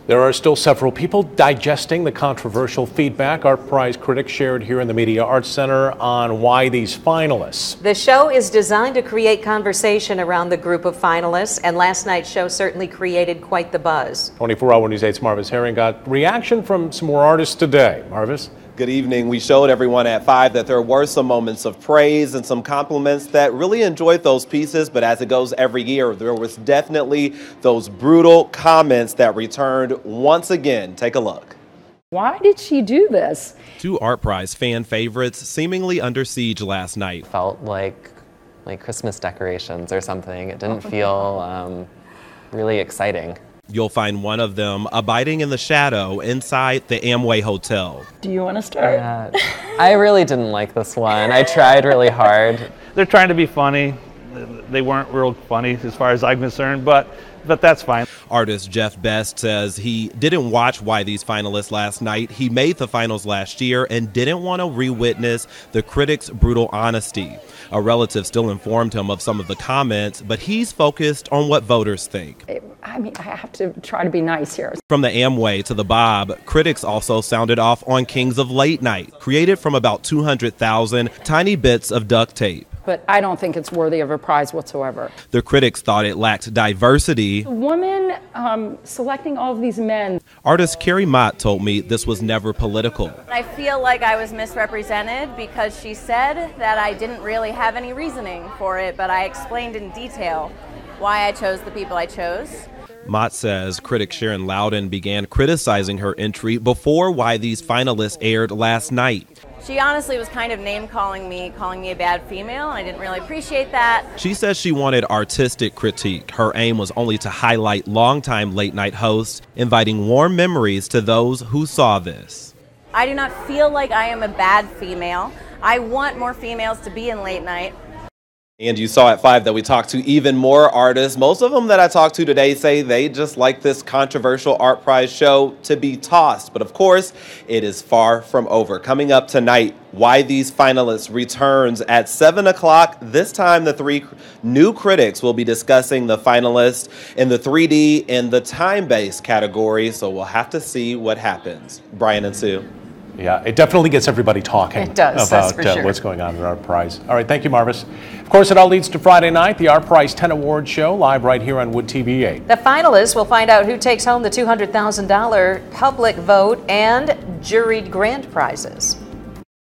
There are still several people digesting the controversial feedback ArtPrize critics shared here in the Media Arts Center on Why These Finalists. The show is designed to create conversation around the group of finalists, and last night's show certainly created quite the buzz. 24-Hour News 8's Marvis Herring got reaction from some more artists today. Marvis? Good evening. We showed everyone at 5 that there were some moments of praise and some compliments that really enjoyed those pieces, but as it goes every year, there was definitely those brutal comments that returned once again. Take a look. Why did she do this? Two ArtPrize fan favorites seemingly under siege last night. Felt like Christmas decorations or something. It didn't feel really exciting. You'll find one of them abiding in the shadow inside the Amway Hotel. Do you want to start? I really didn't like this one. I tried really hard. They're trying to be funny. They weren't real funny as far as I'm concerned, but that's fine. Artist Jeff Best says he didn't watch Why These Finalists last night. He made the finals last year and didn't want to re-witness the critics' brutal honesty. A relative still informed him of some of the comments, but he's focused on what voters think. I have to try to be nice here. From the Amway to the Bob, critics also sounded off on Kings of Late Night, created from about 200,000 tiny bits of duct tape. But I don't think it's worthy of a prize whatsoever. The critics thought it lacked diversity. The woman selecting all of these men. Artist Carrie Mott told me this was never political. I feel like I was misrepresented because she said that I didn't really have any reasoning for it, but I explained in detail why I chose the people I chose. Mott says critic Sharon Loudon began criticizing her entry before Why These Finalists aired last night. She honestly was kind of name-calling me, calling me a bad female, and I didn't really appreciate that. She says she wanted artistic critique. Her aim was only to highlight longtime late-night hosts, inviting warm memories to those who saw this. I do not feel like I am a bad female. I want more females to be in late night. And you saw at 5 that we talked to even more artists. Most of them that I talked to today say they just like this controversial ArtPrize show to be tossed. But of course, it is far from over. Coming up tonight, Why These Finalists returns at 7 o'clock. This time, the 3 new critics will be discussing the finalists in the 3D and the time-based category. So we'll have to see what happens. Brian and Sue. Yeah, it definitely gets everybody talking It does, about that's for sure. what's going on at ArtPrize. All right, thank you, Marvis. Of course, it all leads to Friday night, the ArtPrize 10 Awards show, live right here on Wood TV 8. The finalists will find out who takes home the $200,000 public vote and juried grand prizes.